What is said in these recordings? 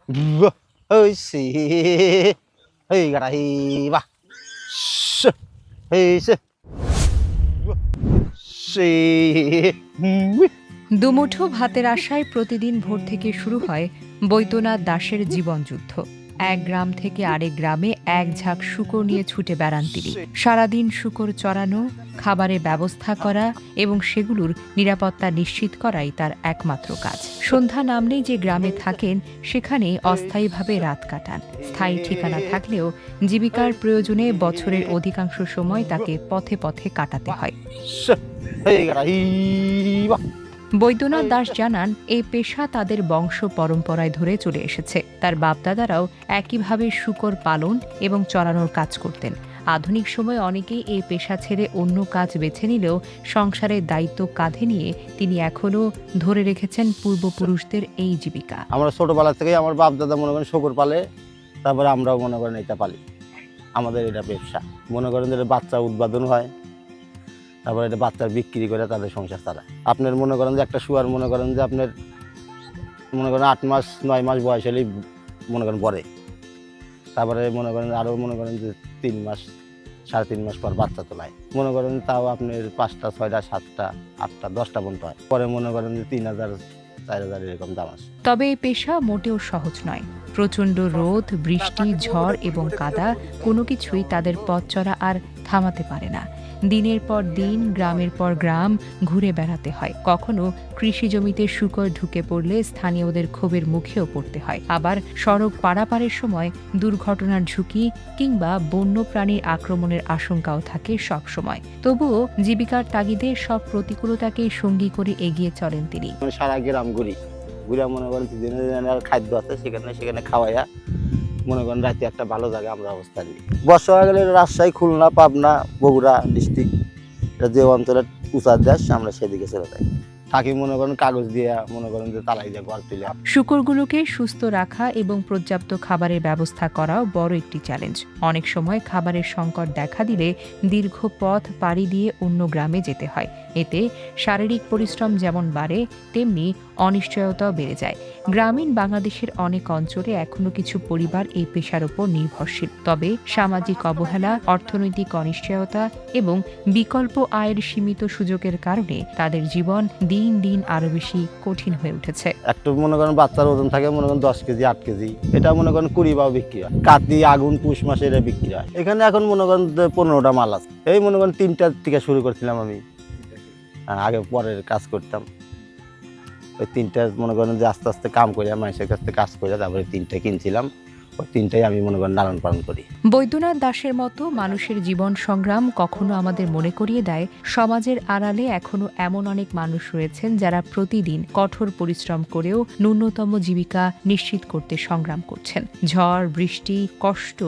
hơi xì hơi gà đây ba hơi xì xì দুমুঠো ভাতের আশায় প্রতিদিন ভোর থেকে শুরু হয় বৈদ্যনাথ দাসের জীবনযুদ্ধ। এক গ্রাম থেকে আরেক গ্রামে এক ঝাঁক শূকর নিয়ে ছুটে বেড়ান তিনি। সারাদিন শূকর চড়ানো, খাবারের ব্যবস্থা করা এবং সেগুলোর নিরাপত্তা নিশ্চিত করাই তার একমাত্র কাজ। সন্ধ্যা নামলেই যে গ্রামে থাকেন সেখানে অস্থায়ীভাবে রাত কাটান। স্থায়ী ঠিকানা থাকলেও জীবিকার প্রয়োজনে বছরের অধিকাংশ সময় তাকে পথে পথে কাটাতে হয়। hơi gà đây ba Baidyanath Das জানান, এই পেশা তাদের বংশ পরম্পরায় ধরে চলে এসেছে। তার বাপদাদারাও একইভাবে শূকর পালন এবং চড়ানোর কাজ করতেন। আধুনিক সময়ে অনেকেই এই পেশা ছেড়ে অন্য কাজ বেছে নিলেও সংসারের দায়িত্ব কাঁধে নিয়ে তিনি এখনও ধরে রেখেছেন পূর্বপুরুষদের এই জীবিকা। আমরা ছোটবেলা থেকেই আমার বাপ দাদা মনে করেন শূকর পালে, তারপরে আমরাও মনে করেন এটা পালি। আমাদের এটা ব্যবসা, মনে করেন যে বাচ্চা উৎপাদন হয়, তারপরে এটা বাচ্চা বিক্রি করে তাদের সংসার চালায়। আপনার মনে করেন যে একটা শুয়ার মনে করেন যে আপনার মনে করেন 8 মাস 9 মাস বয়স হলেই মনে করেন বড়ে, তারপরে মনে করেন আরও মনে করেন যে 3 মাস 3.5 মাস পর বাচ্চা তোলায়। মনে করেন তাও আপনার 5টা 6টা 7টা 8টা 10টা পর্যন্ত হয়। পরে মনে করেন যে 3000 4000 এরকম দাম আছে। তবে এই পেশা মোটেও সহজ নয়। প্রচণ্ড রোদ, বৃষ্টি, ঝড় এবং কাদা কোনো কিছুই তাদের পথ চলা আর থামাতে পারে না। দিনের পর দিন, গ্রামের পর গ্রাম ঘুরে বেড়াতে হয়। কখনো কৃষি জমিতে শূকর ঢুকে পড়লে স্থানীয়দের ক্ষোভের মুখেও পড়তে হয়। আবার সড়ক পারাপারের সময় দুর্ঘটনার ঝুঁকি কিংবা বন্য প্রাণীর আক্রমণের আশঙ্কাও থাকে সব সময়। তবুও জীবিকার তাগিদে সব প্রতিকূলতাকেই সঙ্গী করে এগিয়ে চলেন তিনি। মানে সারা গ্রাম ঘুরি মনে করেন দিনের খাদ্য আছে সেখানে খাওয়াইয়া মনে করেন রাতে একটা ভালো জায়গায় আমরা অবস্থান নিই। বর্ষা হয়ে গেলে রাজশাহী, খুলনা, পাবনা, বগুড়া ডিস্ট্রিক্ট, যে অঞ্চলের উঁচার দেশ আমরা সেদিকে চলে যাই। থাকি মনে করেন কাগজ দিয়ে মনে করেন যে তালাই দিয়ে ঘর তুলে। শূকরগুলোকে সুস্থ রাখা এবং পর্যাপ্ত খাবারের ব্যবস্থা করাও বড় একটি চ্যালেঞ্জ। অনেক সময় খাবারের সংকট দেখা দিলে দীর্ঘ পথ পাড়ি দিয়ে অন্য গ্রামে যেতে হয়। এতে শারীরিক পরিশ্রম যেমন বাড়ে, তেমনি অনিশ্চয়তাও বেড়ে যায়। গ্রামীণ বাংলাদেশের অনেক অঞ্চলে এখনো কিছু পরিবার এই পেশার উপর নির্ভরশীল। তবে সামাজিক অবহেলা, অর্থনৈতিক অনিশ্চয়তা এবং বিকল্প আয়ের সীমিত সুযোগের কারণে তাদের জীবন দিন দিন আরো বেশি কঠিন হয়ে উঠেছে। একটু মনে করেন বাচ্চার ওজন থাকে মনে করেন 10 কেজি 8 কেজি, এটা মনে করেন 20 পাও বিক্রি হয়। কাতি, আগুন, পুষ মাসে এটা বিক্রি হয়। এখানে এখন মনে করেন 15টা মাল আছে। এই মনে করেন 3টা থেকে শুরু করছিলাম আমি, আগে পরের কাজ করতাম। ওই 3টা মনে করেন যে আস্তে আস্তে কাম করে মানুষের কাছ থেকে কাজ করে তারপরে 3টা কিনছিলাম। ওই 3টাই আমি মনে করেন লালন পালন করি। বৈদ্যনাথ দাসের মতো মানুষের জীবন সংগ্রাম কখনো আমাদের মনে করিয়ে দেয় সমাজের আড়ালে এখনো এমন অনেক মানুষ রয়েছেন যারা প্রতিদিন কঠোর পরিশ্রম করেও ন্যূনতম জীবিকা নিশ্চিত করতে সংগ্রাম করছেন। ঝড়, বৃষ্টি, কষ্ট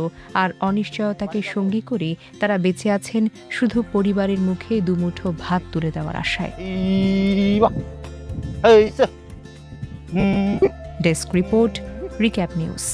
আর অনিশ্চয়তাকে সঙ্গী করে তারা বেঁচে আছেন শুধু পরিবারের মুখে দুমুঠো ভাত তুলে দেওয়ার আশায়। Desk report, recap news.